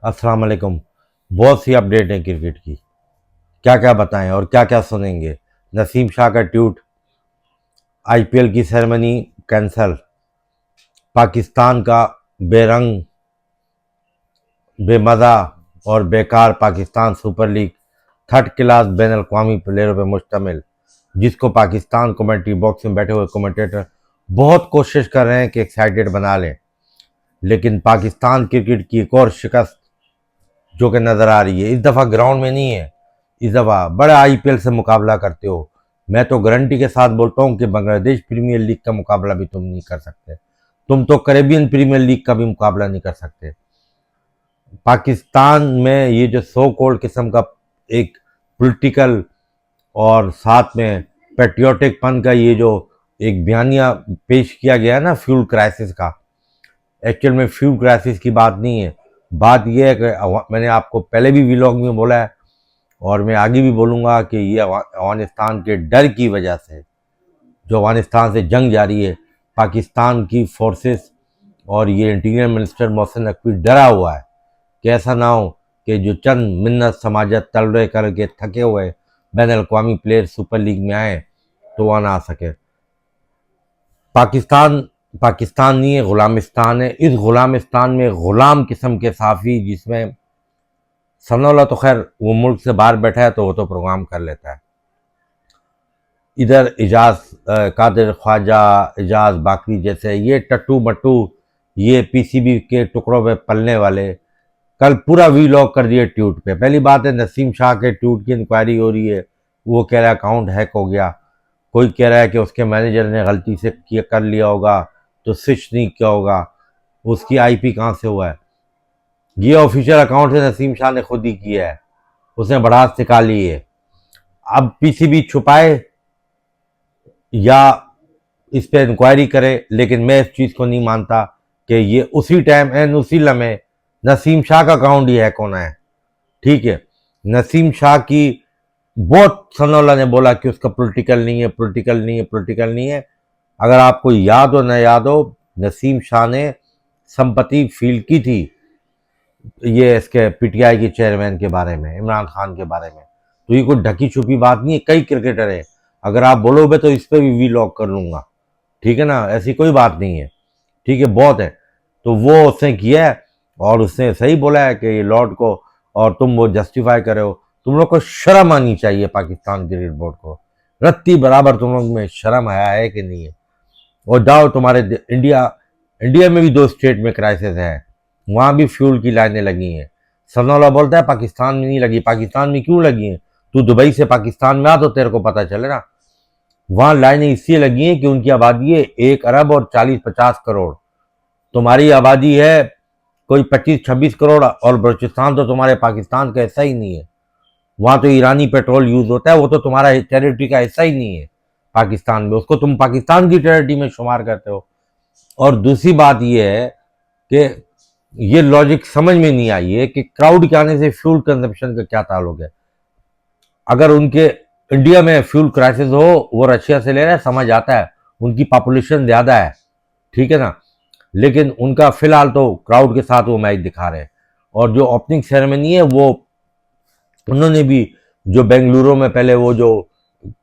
अस्सलाम वालेकुम। बहुत सी अपडेट है क्रिकेट की, क्या क्या बताएं और क्या क्या सुनेंगे। नसीम शाह का ट्वीट, आईपीएल की सेरेमनी कैंसल, पाकिस्तान का बेरंग बेमज़ा और बेकार Pakistan super league third class ban अवी प्लेयरों पर मुश्तमिल, जिसको पाकिस्तान कमेंट्री बॉक्स में बैठे हुए कमेंटेटर बहुत कोशिश कर रहे हैं कि एक्साइटेड बना लें, लेकिन पाकिस्तान क्रिकेट की एक और शिकस्त जो कि नज़र आ रही है, इस दफ़ा ग्राउंड में नहीं है, इस दफ़ा बड़े आईपीएल से मुकाबला करते हो। मैं तो गारंटी के साथ बोलता हूँ कि बांग्लादेश प्रीमियर लीग का मुकाबला भी तुम नहीं कर सकते, तुम तो कैरेबियन प्रीमियर लीग का भी मुकाबला नहीं कर सकते। पाकिस्तान में ये जो सो कोल्ड किस्म का एक पॉलिटिकल और साथ में पेट्रियोटिक पन का ये जो एक बयानिया पेश किया गया है ना फ्यूल क्राइसिस का, एक्चुअल में फ्यूल क्राइसिस की बात नहीं है। बात यह है कि मैंने आपको पहले भी व्लॉग में बोला है और मैं आगे भी बोलूँगा कि ये अफगानिस्तान के डर की वजह से, जो अफगानिस्तान से जंग जारी है, पाकिस्तान की फोर्सेस और ये इंटीरियर मिनिस्टर मोहसिन नकवी डरा हुआ है कि ऐसा ना हो कि जो चंद मिन्नत समाजत तलरे करके थके हुए बैन अवी प्लेयर सुपर लीग में आए तो वह ना आ सके। पाकिस्तान पाकिस्तान नहीं है, गुलामिस्तान है। इस गुलामिस्तान में गुलाम किस्म के साफ़ी, जिसमें सनौला तो खैर वो मुल्क से बाहर बैठा है तो वो तो प्रोग्राम कर लेता है, इधर इजाज कादिर ख्वाजा इजाज बाकरी जैसे ये टट्टू मट्टू, ये पीसीबी के टुकड़ों पे पलने वाले कल पूरा वीलॉग कर दिए ट्वीट पे। पहली बात है, नसीम शाह के ट्वीट की इंक्वायरी हो रही है, वो कह रहा है अकाउंट हैक हो गया, कोई कह रहा है कि उसके मैनेजर ने गलती से किया कर लिया होगा तो स्विच नहीं किया होगा, उसकी आईपी कहाँ से हुआ है। ये ऑफिशियल अकाउंट से नसीम शाह ने खुद ही किया है, उसने बढ़ास निकाली है। अब पीसीबी छुपाए या इस पर इंक्वायरी करे, लेकिन मैं इस चीज़ को नहीं मानता कि ये उसी टाइम एंड उसी लम्हे नसीम शाह का अकाउंट ही हैक होना है। ठीक है, नसीम शाह की बहुत सनौला ने बोला कि उसका पॉलिटिकल नहीं है, पॉलिटिकल नहीं है, पॉलिटिकल नहीं है। अगर आपको याद हो न याद हो, नसीम शाह ने संपत्ति फील की थी ये इसके पीटीआई के चेयरमैन के बारे में, इमरान खान के बारे में, तो ये कोई ढकी छुपी बात नहीं है। कई क्रिकेटर है, अगर आप बोलोगे तो इस पर भी वीलॉग कर लूँगा, ठीक है ना, ऐसी कोई बात नहीं है। ठीक है, बहुत है। तो वो उसने किया है और उसने सही बोला है कि ये लॉर्ड को, और तुम वो जस्टिफाई करे हो। तुम लोग को शर्म आनी चाहिए, पाकिस्तान क्रिकेट बोर्ड को रत्ती बराबर तुम लोग में शर्म आया है कि नहीं है। और जाओ तुम्हारे इंडिया में भी दो स्टेट में क्राइसिस है, वहाँ भी फ्यूल की लाइनें लगी हैं। सनौला बोलता है पाकिस्तान में नहीं लगी, पाकिस्तान में क्यों लगी हैं? तू दुबई से पाकिस्तान में आ तो तेरे को पता चले ना। वहाँ लाइनें इसलिए लगी हैं कि उनकी आबादी है 1 अरब और 40-50 करोड़, तुम्हारी आबादी है कोई 25-26 करोड़, और बलूचिस्तान तो तुम्हारे पाकिस्तान का हिस्सा ही नहीं है। वहाँ तो ईरानी पेट्रोल यूज होता है, वो तो तुम्हारा टेरिटरी का हिस्सा ही नहीं है पाकिस्तान में, उसको तुम पाकिस्तान की टेरिटरी में शुमार करते हो। और दूसरी बात यह है कि ये लॉजिक समझ में नहीं आई है कि क्राउड के आने से फ्यूल कंजप्शन का क्या ताल्लुक है। अगर उनके इंडिया में फ्यूल क्राइसिस हो, वो रशिया से ले रहे हैं, समझ आता है, उनकी पॉपुलेशन ज़्यादा है, ठीक है ना, लेकिन उनका फिलहाल तो क्राउड के साथ वो मैच दिखा रहे हैं। और जो ओपनिंग सेरेमनी है वो उन्होंने भी, जो बेंगलुरु में पहले वो जो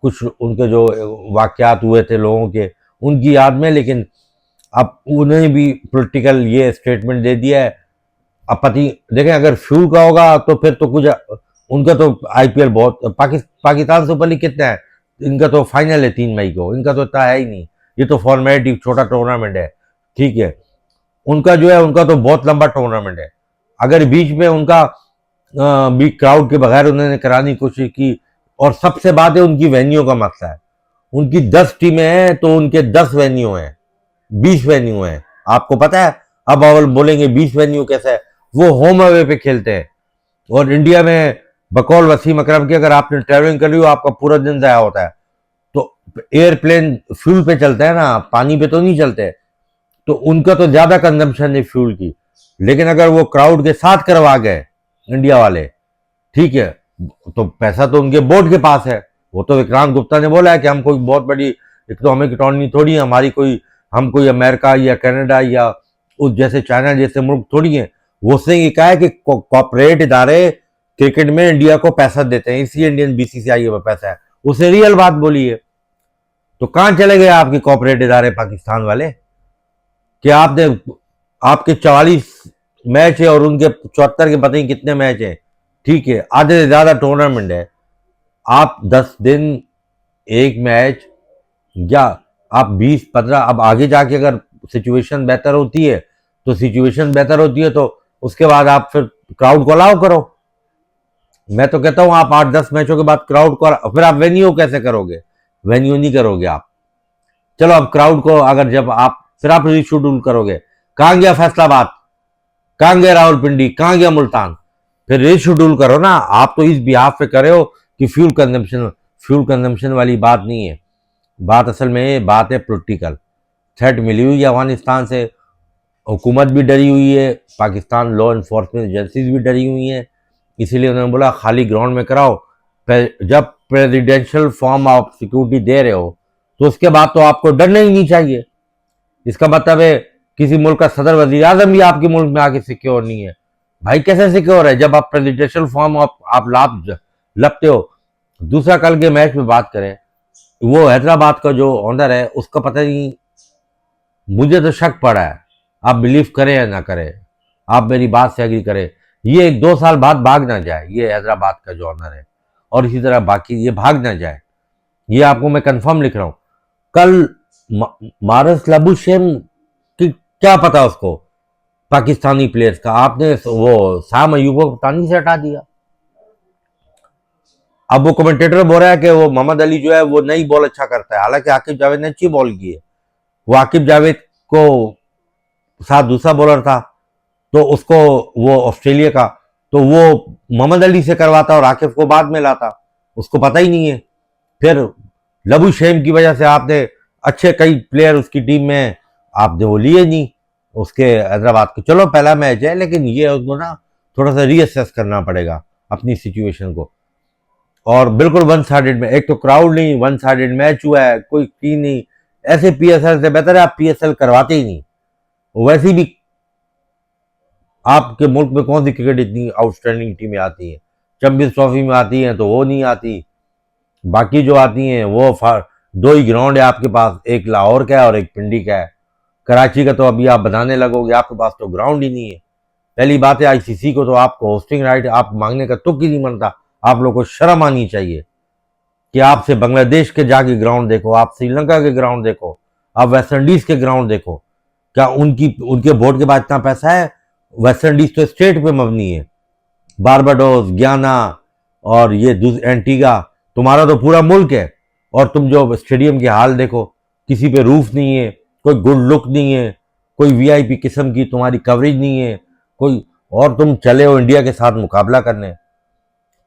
कुछ उनके जो वाकयात हुए थे लोगों के, उनकी याद में, लेकिन अब उन्हें भी पॉलिटिकल ये स्टेटमेंट दे दिया है। आपत्ति देखें, अगर फ्यूल का होगा तो फिर तो कुछ, उनका तो आईपीएल बहुत, पाकिस्तान सुपर लीग कितना है, इनका तो फाइनल है 3 मई को, इनका तो इतना है ही नहीं, ये तो फॉर्मेलिटी छोटा टूर्नामेंट है। ठीक है, उनका जो है उनका तो बहुत लंबा टूर्नामेंट है। अगर बीच में उनका भी क्राउड के बगैर उन्होंने कराने की कोशिश की, और सबसे बात है उनकी वेन्यू का मसला है। उनकी 10 टीमें हैं तो उनके 10 वेन्यू हैं, 20 वेन्यू हैं, आपको पता है। अब अवल बोलेंगे 20 वेन्यू कैसे है, वो होम अवे पे खेलते हैं। और इंडिया में बकौल वसीम अकरम की, अगर आपने ट्रैवलिंग कर ली हो, आपका पूरा दिन ज़ाया होता है। तो एयरप्लेन फ्यूल पे चलता है ना, पानी पे तो नहीं चलते, तो उनका तो ज़्यादा कंजम्पशन है फ्यूल की। लेकिन अगर वो क्राउड के साथ करवा गए इंडिया वाले, ठीक है, तो पैसा तो उनके बोर्ड के पास है। वो तो विक्रांत गुप्ता ने बोला है कि हम कोई बहुत बड़ी इकोनॉमिक इकॉनमी थोड़ी है हमारी, कोई हम कोई अमेरिका या कनाडा या उस जैसे चाइना जैसे मुल्क थोड़ी है। वो उसने ये कहा है कि कॉर्पोरेट इदारे क्रिकेट में इंडिया को पैसा देते हैं, इसलिए इंडियन बीसीसीआई में पैसा है। उसने रियल बात बोली है। तो कहां चले गए आपके कॉर्पोरेट इदारे पाकिस्तान वाले कि आपने आपके 44 मैच है और उनके 74 के पता नहीं कितने मैच है, ठीक है, आधे से ज्यादा टूर्नामेंट है। आप 10 दिन एक मैच, या आप 20-15, अब आगे जाके अगर सिचुएशन बेहतर होती है तो उसके बाद आप फिर क्राउड को अलाउ करो। मैं तो कहता हूं आप 8-10 मैचों के बाद क्राउड को, फिर आप वेन्यू कैसे करोगे? वेन्यू नहीं करोगे आप। चलो अब क्राउड को अगर जब आप फिर आप रीशेड्यूल करोगे, कहां गया फैसलाबाद, कहां गया रावलपिंडी, कहां गया मुल्तान? फिर रीशेड्यूल करो ना। आप तो इस बिहाफ पे करे हो कि फ्यूल कंजम्पशन वाली बात नहीं है। बात असल में बात है पॉलिटिकल थ्रेट मिली हुई है अफगानिस्तान से। हुकूमत भी डरी हुई है, पाकिस्तान लॉ इन्फोर्समेंट एजेंसीज भी डरी हुई हैं, इसीलिए उन्होंने बोला खाली ग्राउंड में कराओ। जब प्रेसिडेंशियल फॉर्म ऑफ सिक्योरिटी दे रहे हो तो उसके बाद तो आपको डरना ही नहीं चाहिए। इसका मतलब है किसी मुल्क का सदर वजीर आजम भी आपके मुल्क में आके सिक्योर नहीं है। भाई कैसे सिक्योर है जब आप प्रेसिडेंशियल फॉर्म आप लपते हो? दूसरा, कल के मैच में बात करें, वो हैदराबाद का जो ऑनर है उसका पता नहीं, मुझे तो शक पड़ा है, आप बिलीव करें या ना करें, आप मेरी बात से एग्री करें, ये 1-2 साल बाद भाग ना जाए, ये हैदराबाद का जो ऑनर है, और इसी तरह बाकी ये भाग ना जाए, ये आपको मैं कंफर्म लिख रहा हूं। कल मारस लबुशेम की क्या पता उसको पाकिस्तानी प्लेयर्स का, आपने वो शाम अयूब को कप्तानी से हटा दिया। अब वो कमेंटेटर बोल रहा है कि वो मोहम्मद अली जो है वो नई बॉल अच्छा करता है, हालांकि आकिब जावेद ने अच्छी बॉल की है। वो आकिब जावेद को साथ दूसरा बॉलर था तो उसको, वो ऑस्ट्रेलिया का, तो वो मोहम्मद अली से करवाता और आकिब को बाद में लाता, उसको पता ही नहीं है। फिर लबू शेम की वजह से आपने अच्छे कई प्लेयर उसकी टीम में आपने वो लिए नहीं उसके हैदराबाद के। चलो पहला मैच है, लेकिन ये उसको ना थोड़ा सा रीअसेस करना पड़ेगा अपनी सिचुएशन को। और बिल्कुल वन साइडेड में, एक तो क्राउड नहीं, वन साइडेड मैच हुआ है, कोई टीम नहीं। ऐसे पीएसएल से बेहतर है आप पीएसएल करवाते ही नहीं। वैसे भी आपके मुल्क में कौन सी क्रिकेट इतनी आउटस्टैंडिंग टीमें आती हैं? चैंपियंस ट्रॉफी में आती हैं तो वो नहीं आती, बाकी जो आती हैं वो 2 ही ग्राउंड है आपके पास, एक लाहौर का है और एक पिंडी का है। कराची का तो अभी आप बनाने लगोगे, आपके पास तो ग्राउंड ही नहीं है। पहली बात है आईसीसी को तो आपको होस्टिंग राइट आप मांगने का तुक ही नहीं बनता। आप लोगों को शर्म आनी चाहिए कि आपसे बांग्लादेश के जाके ग्राउंड देखो, आप श्रीलंका के ग्राउंड देखो, आप वेस्ट इंडीज के ग्राउंड देखो। क्या उनके बोर्ड के पास इतना पैसा है? वेस्ट इंडीज तो स्टेट पे मबनी है, बारबाडोस, गियाना और ये एंटीगा, तुम्हारा तो पूरा मुल्क है। और तुम जो स्टेडियम की हाल देखो, किसी पे रूफ नहीं है, कोई गुड लुक नहीं है, कोई वीआईपी किस्म की तुम्हारी कवरेज नहीं है कोई, और तुम चले हो इंडिया के साथ मुकाबला करने।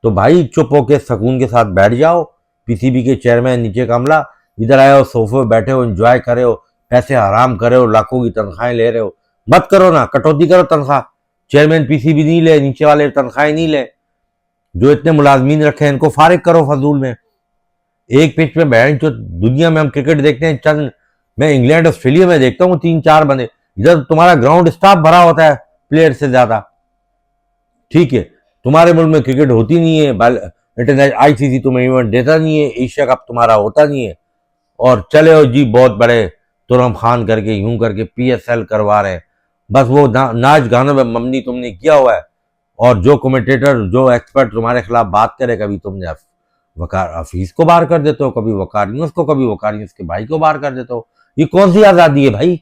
तो भाई चुप होके सुकून के साथ बैठ जाओ। पीसीबी के चेयरमैन नीचे कमला, इधर आए हो सोफे पे बैठे हो, एंजॉय करे हो, पैसे हराम करे हो, लाखों की तनख्वाहें ले रहे हो। मत करो ना, कटौती करो तनख्वाह। चेयरमैन पीसीबी नहीं ले, नीचे वाले तनख्वाहें नहीं ले, जो इतने मुलाजमीन रखे हैं इनको फारिग करो फजूल में। एक पिच में बहन जो दुनिया में हम क्रिकेट देखते हैं चंद, मैं इंग्लैंड ऑस्ट्रेलिया में देखता हूँ 3-4 बंदे, इधर तुम्हारा ग्राउंड स्टाफ भरा होता है प्लेयर से ज्यादा। ठीक है, तुम्हारे मुल्क में क्रिकेट होती नहीं है, इंटरनेशनल आईसीसी तुम्हें इवेंट देता नहीं है, एशिया कप तुम्हारा होता नहीं है, और चले हो जी बहुत बड़े तुरम खान करके यूं करके पीएसएल करवा रहे हैं। बस वो नाच गानों में ममनी तुमने किया हुआ है, और जो कमेंटेटर जो एक्सपर्ट तुम्हारे खिलाफ बात करे, कभी तुमने वकार हफीज को बाहर कर देते हो, कभी वकार न्यूज को, कभी वकार न्यूज के भाई को बाहर कर देते हो। ये कौन सी आजादी है भाई?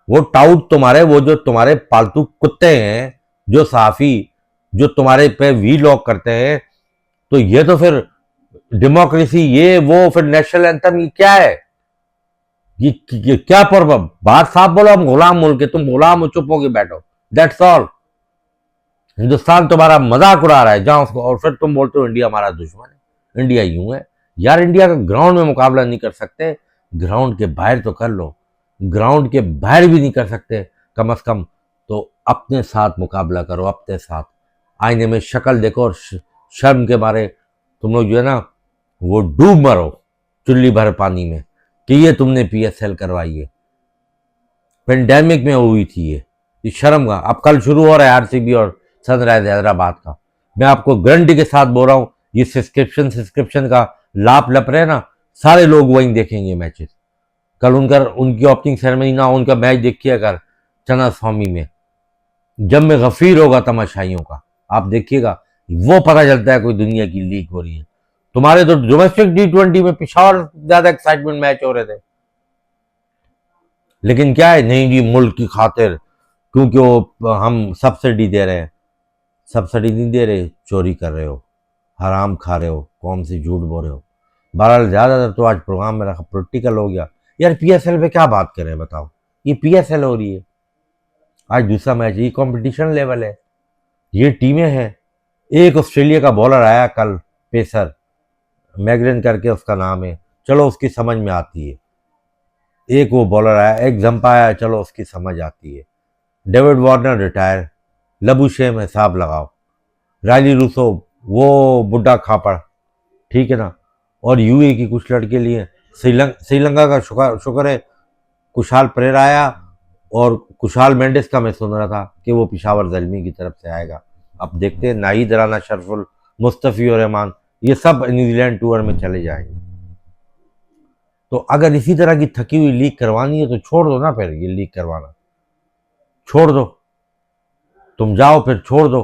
वो टाउट तुम्हारे, वो जो तुम्हारे पालतू कुत्ते हैं, जो सहाफी जो तुम्हारे पे वी लॉक करते हैं, तो ये तो फिर डेमोक्रेसी, ये वो फिर नेशनल एंथम, ये क्या है? ये क्या पर्व? बात साफ बोलो, हम गुलाम मुल्क है, तुम गुलाम हो, चुप होके बैठो, दैट्स ऑल। हिंदुस्तान तुम्हारा मजाक उड़ा रहा है जहां उसको, और फिर तुम बोलते हो इंडिया हमारा दुश्मन है, इंडिया यूं है। यार इंडिया का ग्राउंड में मुकाबला नहीं कर सकते, ग्राउंड के बाहर तो कर लो। ग्राउंड के बाहर भी नहीं कर सकते, कम से कम तो अपने साथ मुकाबला करो, अपने साथ। आईने में शक्ल देखो और शर्म के मारे तुम लोग जो है ना वो डूब मरो चुल्ली भर पानी में कि ये तुमने पीएसएल करवाई है। पेंडेमिक में हुई थी ये, ये शर्म का। अब कल शुरू हो रहा है आरसीबी और सनराइज हैदराबाद का। मैं आपको गारंटी के साथ बोल रहा हूँ, ये सब्सक्रिप्शन का लाभ लप रहे ना, सारे लोग वहीं देखेंगे मैचेस। कल उनकी ओपनिंग सेरेमनी ना हो, उनका मैच देखिए अगर चना स्वामी में, जब में गफीर होगा तमाशाइयों का, आप देखिएगा, वो पता चलता है कोई दुनिया की लीग हो रही है। तुम्हारे तो डोमेस्टिक T20 में पिशावर ज्यादा एक्साइटमेंट मैच हो रहे थे, लेकिन क्या है, नहीं जी मुल्क की खातिर, क्योंकि वो हम सब्सिडी दे रहे हैं। सब्सिडी नहीं दे रहे, चोरी कर रहे हो, हराम खा रहे हो, कौम से झूठ बोल रहे हो। बहरहाल ज़्यादातर तो आज प्रोग्राम मेरा पोलिटिकल हो गया। यार PSL पे क्या बात करें बताओ, ये PSL हो रही है, आज दूसरा मैच, ये कंपटीशन लेवल है, ये टीमें हैं। एक ऑस्ट्रेलिया का बॉलर आया कल, पेसर मैगरेन करके उसका नाम है, चलो उसकी समझ में आती है। एक वो बॉलर आया, एक जंप आया, चलो उसकी समझ आती है। डेविड वार्नर रिटायर, लबुशेम हिसाब लगाओ, रायली रूसो वो बुड्ढा खापड़, ठीक है ना। और यूए की कुछ लड़के लिए, श्रीलंका का शुक्र है कुशाल परेरा आया, और कुशाल मेंडिस का मैं सुन रहा था कि वो पिशावर जलमी की तरफ से आएगा। अब देखते हैं, नाहिद राना, शरफुल, मुस्तफी और रहमान, ये सब न्यूजीलैंड टूर में चले जाएंगे। तो अगर इसी तरह की थकी हुई लीग करवानी है तो छोड़ दो ना, फिर ये लीग करवाना छोड़ दो, तुम जाओ फिर, छोड़ दो।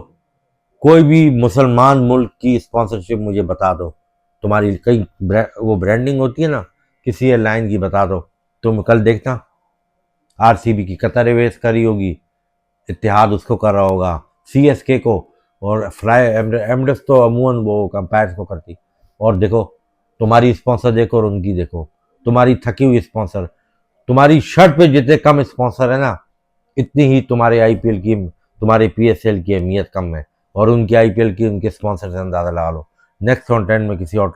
कोई भी मुसलमान मुल्क की स्पॉन्सरशिप मुझे बता दो, तुम्हारी कई वो ब्रांडिंग होती है ना किसी एयरलाइन की, बता दो। तुम कल देखना, आरसीबी की कतर एयरवेज करी होगी, इत्तेहाद उसको कर रहा होगा, सीएसके को, और फ्लाई एमडेस तो अमूमन वो कंपायर्स को करती। और देखो तुम्हारी स्पॉन्सर देखो और उनकी देखो, तुम्हारी थकी हुई स्पॉन्सर, तुम्हारी शर्ट पे जितने कम स्पॉन्सर है ना, इतनी ही तुम्हारे आईपीएल की, तुम्हारे पीएसएल की अहमियत कम है, और उनकी आईपीएल की, उनके स्पॉन्सर से अंदाजा लगा लो। नेक्स्ट कंटेंट में किसी और